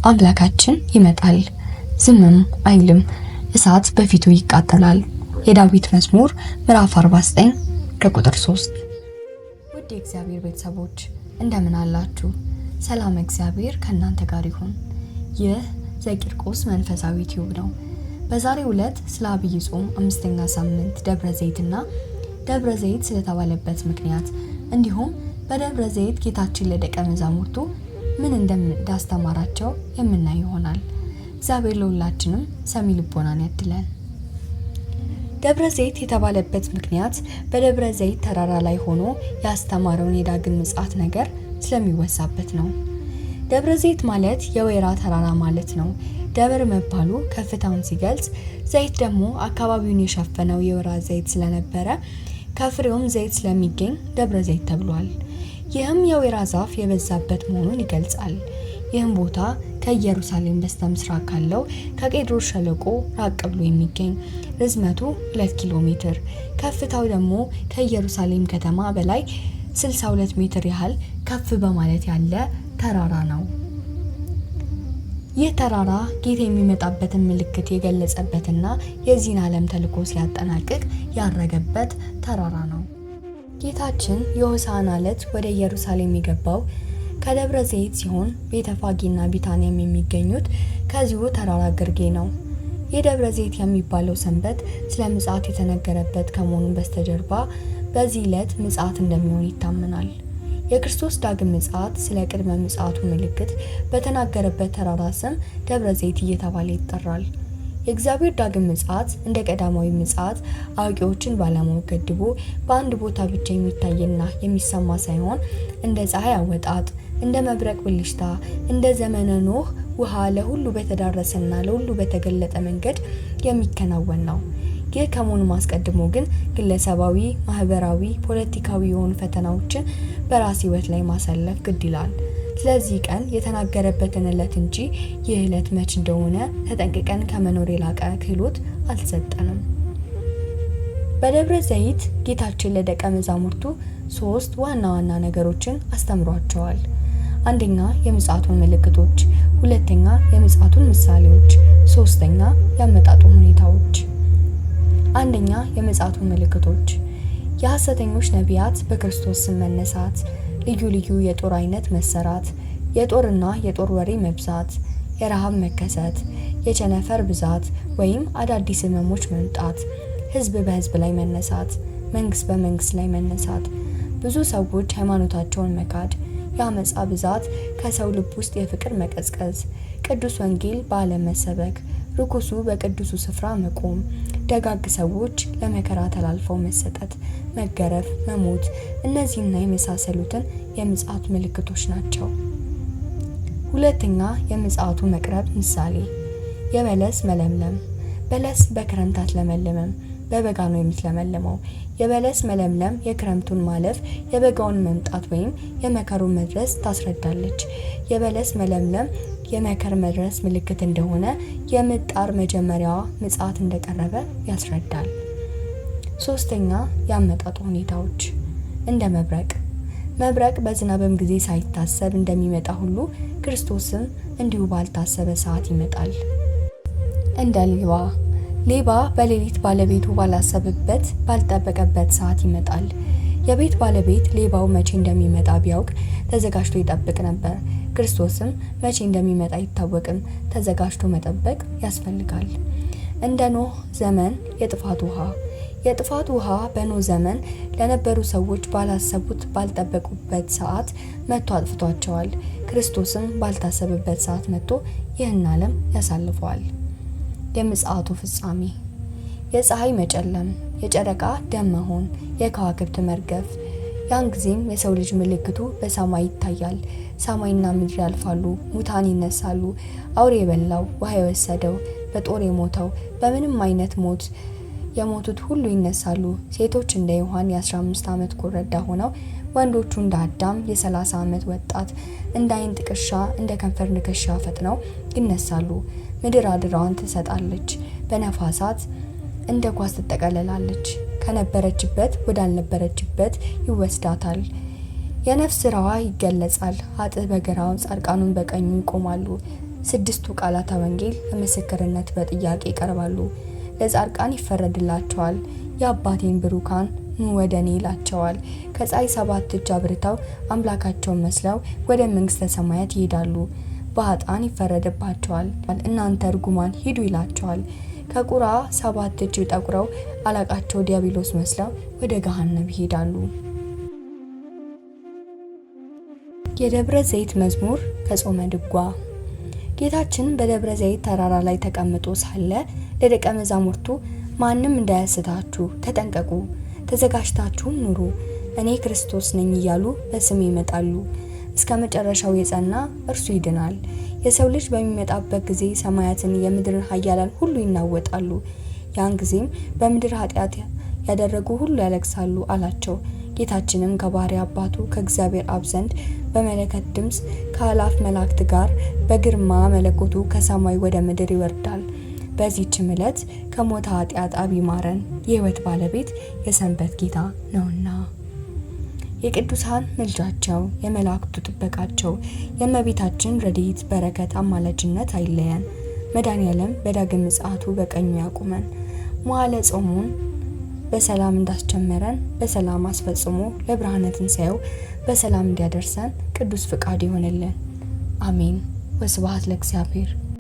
አምላካችን ይመጣል፣ ዝምም አይልም፣ እሳት በፊቱ ይቃጠላል። የዳዊት መዝሙር ምዕራፍ 49 ከቁጥር 3። ውድ የእግዚአብሔር ቤተሰቦች እንደምን አላችሁ? ሰላም እግዚአብሔር ከእናንተ ጋር ይሁን። ይህ ዘቂርቆስ መንፈሳዊ ቲዩብ ነው። በዛሬው ዕለት ስለ አብይ ጾም 5ኛ ሳምንት ደብረ ዘይትና ደብረ ዘይት ስለተባለበት ምክንያት እንዲሁም በደብረ ዘይት ጌታችን ለደቀ መዛሙርቱ ምን እንዳስተማራቸው የምናይ ይሆናል። እግዚአብሔር ለሁላችንም ሰሚ ልቦናን ያድለን። ደብረ ዘይት የተባለበት ምክንያት በደብረ ዘይት ተራራ ላይ ሆኖ ያስተማረውን የዳግም ምጽአት ነገር ስለሚወሳበት ነው። ደብረ ዘይት ማለት የወይራ ተራራ ማለት ነው። ደብር መባሉ ከፍታውን ሲገልጽ፣ ዘይት ደግሞ አካባቢውን የሸፈነው የወይራ ዘይት ስለነበረ ከፍሬውም ዘይት ስለሚገኝ ደብረ ዘይት ተብሏል። ይህም የወይራ ዛፍ የበዛበት መሆኑን ይገልጻል። ይህም ቦታ ከኢየሩሳሌም በስተምስራቅ ካለው ከቄድሮስ ሸለቆ ራቅ ብሎ የሚገኝ ርዝመቱ 2 ኪሎ ሜትር ከፍታው ደግሞ ከኢየሩሳሌም ከተማ በላይ 62 ሜትር ያህል ከፍ በማለት ያለ ተራራ ነው። ይህ ተራራ ጌታ የሚመጣበትን ምልክት የገለጸበትና የዚህን ዓለም ተልዕኮ ሲያጠናቅቅ ያረገበት ተራራ ነው። ጌታችን የሆሳዕና ዕለት ወደ ኢየሩሳሌም የገባው ከደብረ ዘይት ሲሆን ቤተፋጌና ቢታንያም የሚገኙት ከዚሁ ተራራ ግርጌ ነው። የደብረ ዘይት የሚባለው ሰንበት ስለ ምጽአት የተነገረበት ከመሆኑ በስተጀርባ በዚህ ዕለት ምጽአት እንደሚሆን ይታመናል። የክርስቶስ ዳግም ምጽአት ስለ ቅድመ ምጽአቱ ምልክት በተናገረበት ተራራ ስም ደብረ ዘይት እየተባለ ይጠራል። የእግዚአብሔር ዳግም ምጽአት እንደ ቀዳማዊ ምጽአት አዋቂዎችን ባለማወቅ ገድቦ በአንድ ቦታ ብቻ የሚታይና የሚሰማ ሳይሆን እንደ ፀሐይ አወጣጥ፣ እንደ መብረቅ ብልሽታ፣ እንደ ዘመነ ኖህ ውሃ ለሁሉ በተዳረሰና ለሁሉ በተገለጠ መንገድ የሚከናወን ነው። ይህ ከመሆኑ አስቀድሞ ግን ግለሰባዊ፣ ማህበራዊ፣ ፖለቲካዊ የሆኑ ፈተናዎችን በራስ ህይወት ላይ ማሳለፍ ግድ ይላል። ስለዚህ ቀን የተናገረበትን ዕለት እንጂ ይህ ዕለት መች እንደሆነ ተጠንቅቀን ከመኖር የላቀ ክህሎት አልተሰጠንም። በደብረ ዘይት ጌታችን ለደቀ መዛሙርቱ 3 ዋና ዋና ነገሮችን አስተምሯቸዋል። አንደኛ የምጽአቱን ምልክቶች፣ ሁለተኛ የምጽአቱን ምሳሌዎች፣ ሶስተኛ ያመጣጡን ሁኔታዎች። አንደኛ የምጽአቱን ምልክቶች። የሐሰተኞች ነቢያት በክርስቶስ ስም መነሳት፣ ልዩ ልዩ የጦር አይነት መሰራት፣ የጦርና የጦር ወሬ መብዛት፣ የረሃብ መከሰት፣ የቸነፈር ብዛት ወይም አዳዲስ ህመሞች መምጣት፣ ህዝብ በህዝብ ላይ መነሳት፣ መንግስት በመንግስት ላይ መነሳት፣ ብዙ ሰዎች ሃይማኖታቸውን መካድ፣ የአመጻ ብዛት፣ ከሰው ልብ ውስጥ የፍቅር መቀዝቀዝ፣ ቅዱስ ወንጌል በዓለም መሰበክ፣ ርኩሱ በቅዱሱ ስፍራ መቆም፣ ደጋግ ሰዎች ለመከራ ተላልፈው መሰጠት፣ መገረፍ፣ መሞት፣ እነዚህና የመሳሰሉትን የምጽአት ምልክቶች ናቸው። ሁለተኛ የምጽአቱ መቅረብ ምሳሌ። የበለስ መለምለም። በለስ በክረምት አትለመልምም፣ በበጋ ነው የምትለመልመው። የበለስ መለምለም የክረምቱን ማለፍ፣ የበጋውን መምጣት ወይም የመከሩን መድረስ ታስረዳለች። የበለስ መለምለም የመከር መድረስ ምልክት እንደሆነ የምጣር መጀመሪያዋ ምጽአት እንደቀረበ ያስረዳል። ሶስተኛ ያመጣጡ ሁኔታዎች። እንደ መብረቅ። መብረቅ በዝናብም ጊዜ ሳይታሰብ እንደሚመጣ ሁሉ ክርስቶስም እንዲሁ ባልታሰበ ሰዓት ይመጣል። እንደ ሌባ። ሌባ በሌሊት ባለቤቱ ባላሰበበት ባልጠበቀበት ሰዓት ይመጣል። የቤት ባለቤት ሌባው መቼ እንደሚመጣ ቢያውቅ ተዘጋጅቶ ይጠብቅ ነበር። ክርስቶስም መቼ እንደሚመጣ አይታወቅም፣ ተዘጋጅቶ መጠበቅ ያስፈልጋል። እንደ ኖህ ዘመን የጥፋት ውሃ። የጥፋት ውሃ በኖህ ዘመን ለነበሩ ሰዎች ባላሰቡት ባልጠበቁበት ሰዓት መጥቶ አጥፍቷቸዋል። ክርስቶስም ባልታሰበበት ሰዓት መጥቶ ይህን ዓለም ያሳልፈዋል። የምጽአቱ ፍጻሜ። የፀሐይ መጨለም፣ የጨረቃ ደም መሆን፣ የከዋክብት መርገፍ። ያን ጊዜም የሰው ልጅ ምልክቱ በሰማይ ይታያል። ሰማይና ምድር ያልፋሉ፣ ሙታን ይነሳሉ። አውሬ የበላው፣ ውሃ የወሰደው፣ በጦር የሞተው፣ በምንም አይነት ሞት የሞቱት ሁሉ ይነሳሉ። ሴቶች እንደ ዮሐን የ15 ዓመት ኮረዳ ሆነው፣ ወንዶቹ እንደ አዳም የ30 ዓመት ወጣት እንደ አይን ጥቅሻ እንደ ከንፈር ንክሻ ፈጥነው ይነሳሉ። ምድር አድራዋን ትሰጣለች፣ በነፋሳት እንደ ጓዝ ትጠቀለላለች። ከነበረችበት ወዳልነበረችበት ይወስዳታል። የነፍስ ስራዋ ይገለጻል። ኃጥእ በግራው ጻድቃኑን በቀኙ ይቆማሉ። 6ቱ ቃላተ ወንጌል ለምስክርነት በጥያቄ ይቀርባሉ። ለጻድቃን ይፈረድላቸዋል፣ የአባቴን ብሩካን ኑ ወደ እኔ ይላቸዋል። ከፀሐይ 7 እጅ አብርተው አምላካቸውን መስለው ወደ መንግስተ ሰማያት ይሄዳሉ። በኃጥአን ይፈረድባቸዋል፣ እናንተ ርጉማን ሂዱ ይላቸዋል። ከቁራ 7 እጅ ጠቁረው አለቃቸው ዲያብሎስ መስለው ወደ ገሃነም ይሄዳሉ። የደብረ ዘይት መዝሙር ከጾመ ድጓ። ጌታችን በደብረ ዘይት ተራራ ላይ ተቀምጦ ሳለ ለደቀ መዛሙርቱ ማንም እንዳያስታችሁ ተጠንቀቁ፣ ተዘጋጅታችሁም ኑሩ፣ እኔ ክርስቶስ ነኝ እያሉ በስሜ ይመጣሉ። እስከ መጨረሻው የጸና እርሱ ይድናል። የሰው ልጅ በሚመጣበት ጊዜ ሰማያትን የምድርን ኃያላን ሁሉ ይናወጣሉ። ያን ጊዜም በምድር ኃጢአት ያደረጉ ሁሉ ያለቅሳሉ አላቸው። ጌታችንም ከባሕሪ አባቱ ከእግዚአብሔር አብ ዘንድ በመለከት ድምፅ ከአእላፍ መላእክት ጋር በግርማ መለኮቱ ከሰማይ ወደ ምድር ይወርዳል። በዚህችም ዕለት ከሞተ ኃጢአት አብ ይማረን፣ የሕይወት ባለቤት የሰንበት ጌታ ነውና። የቅዱሳን ምልጃቸው፣ የመላእክቱ ጥበቃቸው፣ የእመቤታችን ረድኤት በረከት አማላጅነት አይለየን። መድኃኔዓለም በዳግም ምጽአቱ በቀኙ ያቁመን። መዋዕለ ጾሙን በሰላም እንዳስጀመረን በሰላም አስፈጽሞ ለብርሃነ ትንሣኤው በሰላም እንዲያደርሰን ቅዱስ ፍቃድ ይሆንልን። አሜን። ወስብሐት ለእግዚአብሔር።